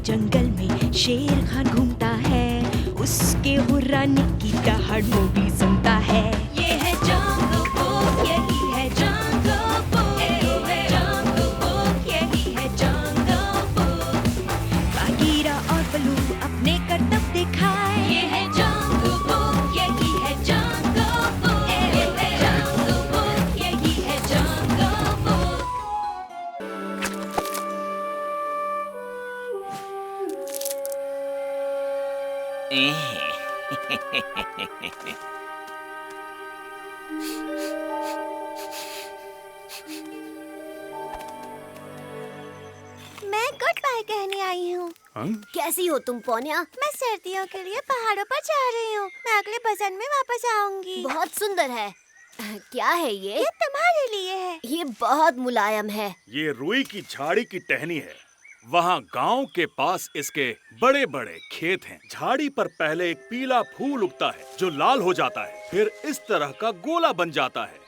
जंगल में शेर खान घूमता है, उसके हुर्राने की दहाड़ वो भी सुनता है। ये है जंगल बुक, यही है जंगल बुक, जंगल बुक, यही है जंगल बुक। बागीरा और बलू अपने करतब दिखाए, ये है जंगल बुक, यही है जंगल बुक, जंगल बुक, यही है जंगल बुक। मैं गुड बाय कहने आई हूँ। कैसी हो तुम पोन्या? मैं सर्दियों के लिए पहाड़ों पर जा रही हूँ। मैं अगले बसंत में वापस आऊंगी। बहुत सुंदर है। क्या है ये? ये तुम्हारे लिए है। ये बहुत मुलायम है। ये रुई की झाड़ी की टहनी है। वहाँ गांव के पास इसके बड़े बड़े खेत हैं। झाड़ी पर पहले एक पीला फूल उगता है जो लाल हो जाता है, फिर इस तरह का गोला बन जाता है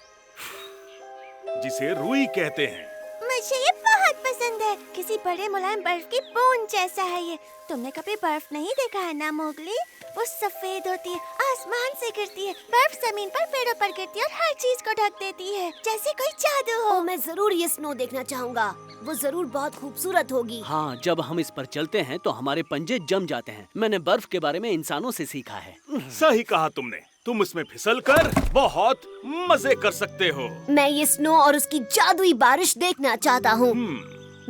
जिसे रुई कहते हैं। मुझे ये बहुत पसंद है। किसी बड़े मुलायम बर्फ की बूंद जैसा है ये। तुमने कभी बर्फ नहीं देखा है ना मोगली? वो सफेद होती है, आसमान से गिरती है। बर्फ जमीन पर, पेड़ों पर गिरती है और हर चीज को ढक देती है, जैसे कोई जादू हो। मैं जरूर ये स्नो देखना चाहूँगा। वो जरूर बहुत खूबसूरत होगी। हाँ, जब हम इस पर चलते हैं तो हमारे पंजे जम जाते हैं। मैंने बर्फ के बारे में इंसानों से सीखा है। सही कहा तुमने। तुम इसमें फिसलकर बहुत मजे कर सकते हो। मैं ये स्नो और उसकी जादुई बारिश देखना चाहता हूँ।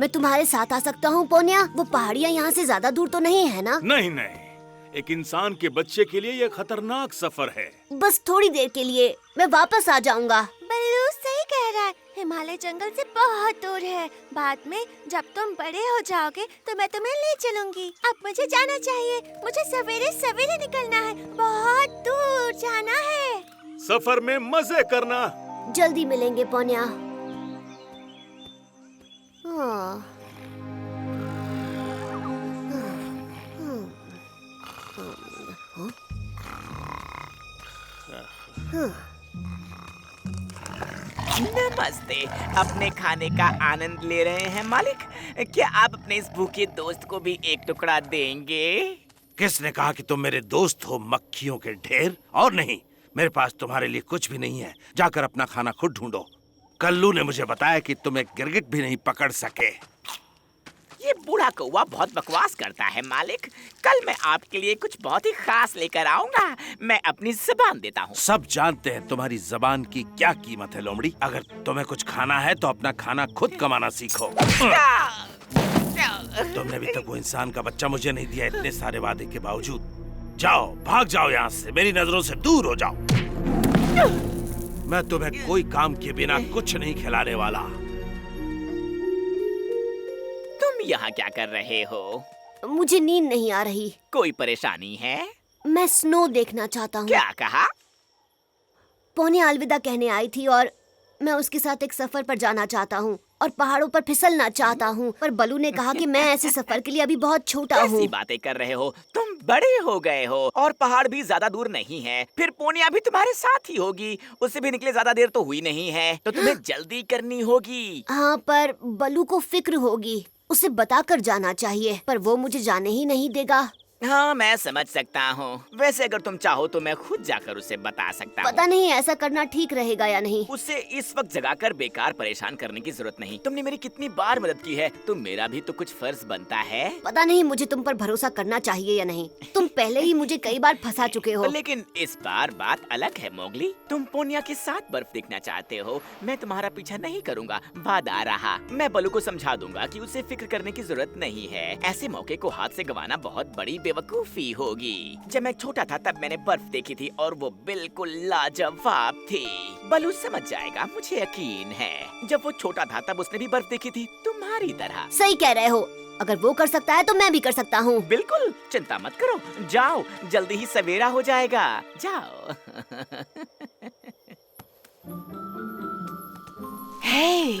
मैं तुम्हारे साथ आ सकता हूँ पोन्या? वो पहाड़ियाँ यहाँ से ज्यादा दूर तो नहीं है ना? नहीं नहीं, एक इंसान के बच्चे के लिए यह खतरनाक सफर है। बस थोड़ी देर के लिए, मैं वापस आ जाऊँगा। बल्लू सही कह रहा है। हिमालय जंगल से बहुत दूर है। बाद में जब तुम बड़े हो जाओगे तो मैं तुम्हें ले चलूंगी। अब मुझे जाना चाहिए। मुझे सवेरे सवेरे निकलना है। बहुत दूर जाना है। सफर में मजे करना। जल्दी मिलेंगे पोन्या। हाँ। नमस्ते। अपने खाने का आनंद ले रहे हैं मालिक? क्या आप अपने इस भूखे दोस्त को भी एक टुकड़ा देंगे? किसने कहा कि तुम मेरे दोस्त हो, मक्खियों के ढेर? और नहीं, मेरे पास तुम्हारे लिए कुछ भी नहीं है। जाकर अपना खाना खुद ढूंढो। कल्लू ने मुझे बताया कि तुम एक गिरगिट भी नहीं पकड़ सके। ये बूढ़ा कौवा बहुत बकवास करता है मालिक। कल मैं आपके लिए कुछ बहुत ही खास लेकर आऊंगा। मैं अपनी जुबान देता हूँ। सब जानते हैं तुम्हारी जबान की क्या कीमत है लोमड़ी। अगर तुम्हें कुछ खाना है तो अपना खाना खुद कमाना सीखो। तुमने अभी तक वो इंसान का बच्चा मुझे नहीं दिया, इतने सारे वादे के बावजूद। जाओ, भाग जाओ यहाँ से, मेरी नजरों से दूर हो जाओ। मैं तुम्हें कोई काम के बिना कुछ नहीं खिलाने वाला। तुम यहाँ क्या कर रहे हो? मुझे नींद नहीं आ रही। कोई परेशानी है? मैं स्नो देखना चाहता हूँ। क्या कहा? पोन्या अलविदा कहने आई थी और मैं उसके साथ एक सफर पर जाना चाहता हूँ और पहाड़ों पर फिसलना चाहता हूँ। पर बलू ने कहा कि मैं ऐसे सफर के लिए अभी बहुत छोटा हूँ। कैसी बातें कर रहे हो? तुम बड़े हो गए हो और पहाड़ भी ज्यादा दूर नहीं है। फिर पोनिया भी तुम्हारे साथ ही होगी। उससे भी निकले ज्यादा देर तो हुई नहीं है, तो तुम्हें जल्दी करनी होगी। हाँ, पर बलू को फिक्र होगी। उसे बताकर जाना चाहिए, पर वो मुझे जाने ही नहीं देगा। हाँ, मैं समझ सकता हूँ। वैसे अगर तुम चाहो तो मैं खुद जाकर उसे बता सकता हूँ। पता नहीं ऐसा करना ठीक रहेगा या नहीं। उसे इस वक्त जगाकर बेकार परेशान करने की जरूरत नहीं। तुमने मेरी कितनी बार मदद की है, तो मेरा भी तो कुछ फर्ज बनता है। पता नहीं मुझे तुम पर भरोसा करना चाहिए या नहीं। तुम पहले ही मुझे कई बार फंसा चुके हो। लेकिन इस बार बात अलग है मोगली। तुम पोनिया के साथ बर्फ देखना चाहते हो। मैं तुम्हारा पीछा नहीं करूँगा, वादा रहा। मैं बलू को समझा दूंगा कि उसे फिक्र करने की जरूरत नहीं है। ऐसे मौके को हाथ से गंवाना बहुत बड़ी बेवकूफी होगी। जब मैं छोटा था तब मैंने बर्फ देखी थी और वो बिल्कुल लाजवाब थी। बलू समझ जाएगा, मुझे यकीन है। जब वो छोटा था तब उसने भी बर्फ देखी थी, तुम्हारी तरह। सही कह रहे हो। अगर वो कर सकता है तो मैं भी कर सकता हूँ। बिल्कुल, चिंता मत करो। जाओ, जल्दी ही सवेरा हो जाएगा। जाओ। हे,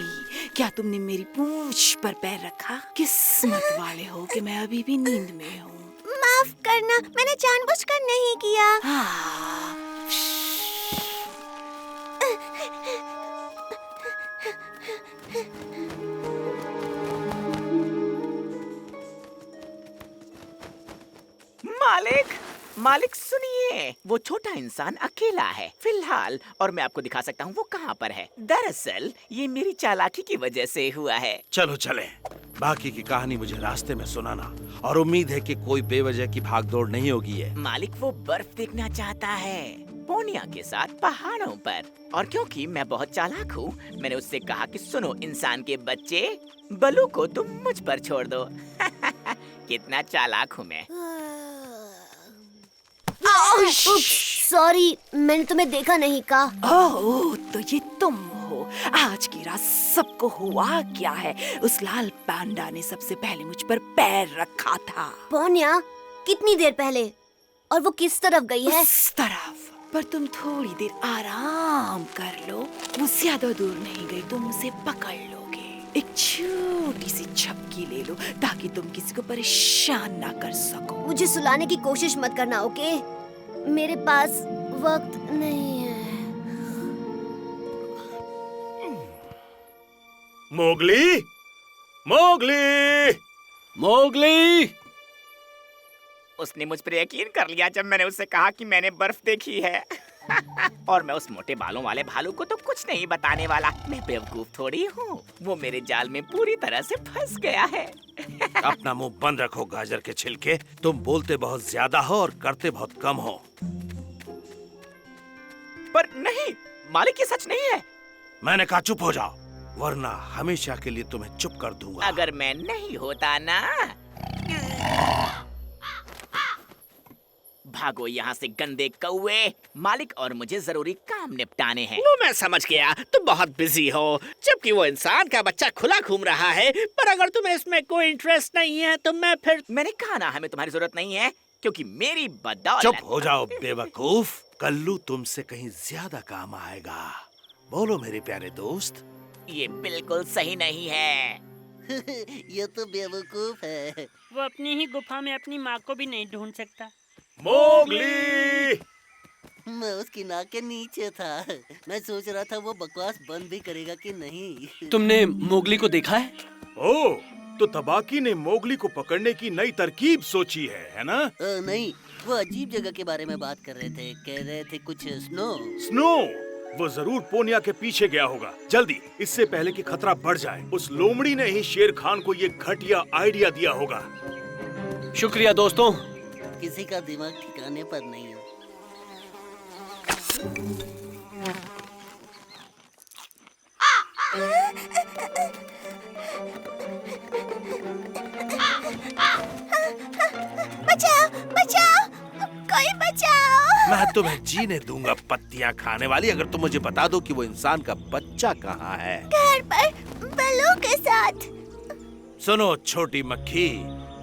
क्या तुमने मेरी पूंछ पर पैर रखा? किस्मत वाले हो कि मैं अभी भी नींद में हूँ। माफ करना, मैंने जानबूझकर नहीं किया। मालिक मालिक सुनिए, वो छोटा इंसान अकेला है फिलहाल, और मैं आपको दिखा सकता हूँ वो कहाँ पर है। दरअसल ये मेरी चालाकी की वजह से हुआ है। चलो चलें। बाकी की कहानी मुझे रास्ते में सुनाना, और उम्मीद है कि कोई बेवजह की भागदौड़ नहीं होगी है। मालिक वो बर्फ देखना चाहता है पोनिया के साथ पहाड़ों पर, और क्योंकि मैं बहुत चालाक हूँ, मैंने उससे कहा कि सुनो इंसान के बच्चे, बलू को तुम मुझ पर छोड़ दो। कितना चालाक हूँ मैं। सॉरी, मैंने तुम्हें देखा नहीं का। ओह, तो ये तुम हो। आज की रात सबको हुआ क्या है? उस लाल पांडा ने सबसे पहले मुझ पर पैर रखा था। पोनिया, कितनी देर पहले? और वो किस तरफ गई है? उस तरफ। पर तुम थोड़ी देर आराम कर लो, वो ज्यादा दूर नहीं गई, तुम उसे पकड़ लोगे। एक छोटी सी झपकी ले लो ताकि तुम किसी को परेशान ना कर सको। मुझे सुलाने की कोशिश मत करना, ओके? मेरे पास वक्त नहीं है। Mowgli, Mowgli, Mowgli! उसने मुझ पर यकीन कर लिया जब मैंने उससे कहा कि मैंने बर्फ देखी है। और मैं उस मोटे बालों वाले भालू को तो कुछ नहीं बताने वाला। मैं बेवकूफ थोड़ी हूँ, वो मेरे जाल में पूरी तरह से फंस गया है। अपना मुंह बंद रखो गाजर के छिलके। तुम बोलते बहुत ज्यादा हो और करते बहुत कम हो। पर नहीं मालिक, ये सच नहीं है। मैंने कहा चुप हो जाओ, वरना हमेशा के लिए तुम्हें चुप कर दूंगा। अगर मैं नहीं होता ना। भागो यहाँ से गंदे कौवे, मालिक और मुझे जरूरी काम निपटाने हैं। वो मैं समझ गया, तुम बहुत बिजी हो, जबकि वो इंसान का बच्चा खुला घूम रहा है। पर अगर तुम्हें इसमें कोई इंटरेस्ट नहीं है तो मैं फिर। मैंने कहा ना हमें तुम्हारी जरूरत नहीं है, क्योंकि मेरी बदौलत। चुप हो जाओ बेवकूफ। कल्लू तुमसे कहीं ज्यादा काम आएगा। बोलो मेरे प्यारे दोस्त। ये बिल्कुल सही नहीं है। ये तो बेवकूफ है। वो अपनी ही गुफा में अपनी माँ को भी नहीं ढूंढ सकता। मोगली! मैं उसकी नाक के नीचे था। मैं सोच रहा था वो बकवास बंद भी करेगा कि नहीं। तुमने मोगली को देखा है? ओह, तो तबाकी ने मोगली को पकड़ने की नई तरकीब सोची है ना? नहीं, वो अजीब जगह के बारे में बात कर रहे थे। कह रहे थे कुछ स्नो। स्नो? वो जरूर पोनिया के पीछे गया होगा। जल्दी, इससे पहले कि खतरा बढ़ जाए। उस लोमड़ी ने ही शेर खान को ये घटिया आइडिया दिया होगा। शुक्रिया दोस्तों। किसी का दिमाग ठिकाने पर नहीं है। बचाओ, बचाओ, कोई बचाओ। मैं तुम्हें जीने दूंगा पत्तियां खाने वाली, अगर तुम मुझे बता दो कि वो इंसान का बच्चा कहाँ है। घर पर बलू के साथ। सुनो छोटी मक्खी,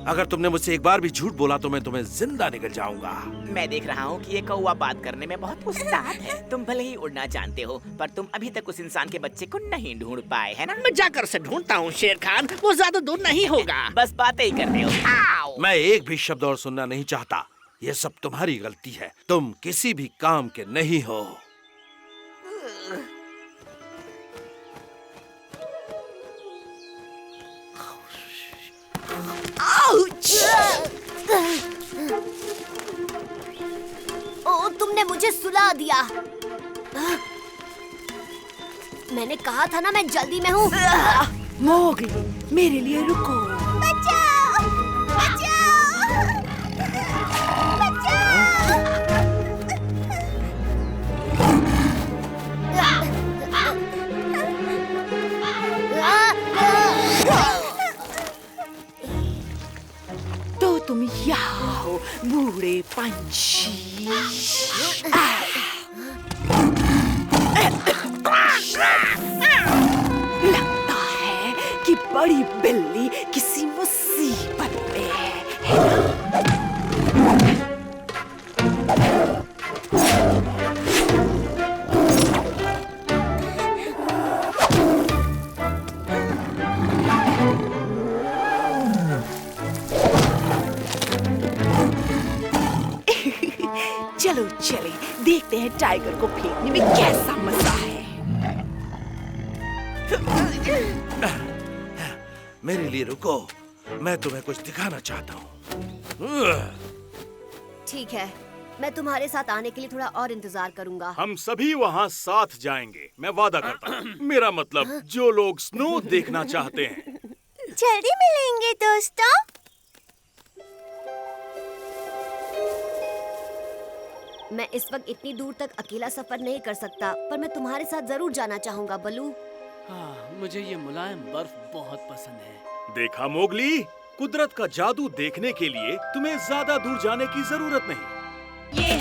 अगर तुमने मुझसे एक बार भी झूठ बोला तो मैं तुम्हें जिंदा निकल जाऊंगा। मैं देख रहा हूँ कि ये कौवा बात करने में बहुत उस्ताद है। तुम भले ही उड़ना जानते हो, पर तुम अभी तक उस इंसान के बच्चे को नहीं ढूंढ पाए, है ना? मैं जाकर से ढूंढता हूँ शेर खान, वो ज्यादा दूर नहीं होगा। बस बातें ही करते हो। आओ। मैं एक भी शब्द और सुनना नहीं चाहता। ये सब तुम्हारी गलती है। तुम किसी भी काम के नहीं हो। ओ, तुमने मुझे सुला दिया। मैंने कहा था ना मैं जल्दी में हूँ। मोगली, मेरे लिए रुको। बचाओ, बचाओ, बचाओ। तो तुम यहाँ हो, बूढ़े पंछी। लगता है कि बड़ी बिल्ली किसी मुसीबत में है ना? चलो चले, देखते हैं टाइगर को फेंकने में कैसा मजा है। मेरे लिए रुको, मैं तुम्हें कुछ दिखाना चाहता हूँ। ठीक है, मैं तुम्हारे साथ आने के लिए थोड़ा और इंतजार करूंगा। हम सभी वहाँ साथ जाएंगे, मैं वादा करता हूँ। मेरा मतलब जो लोग स्नो देखना चाहते हैं। जल्दी मिलेंगे दोस्तों। मैं इस वक्त इतनी दूर तक अकेला सफर नहीं कर सकता, पर मैं तुम्हारे साथ जरूर जाना चाहूंगा बलू। हाँ, मुझे ये मुलायम बर्फ बहुत पसंद है। देखा मोगली, कुदरत का जादू देखने के लिए तुम्हें ज्यादा दूर जाने की जरूरत नहीं। ये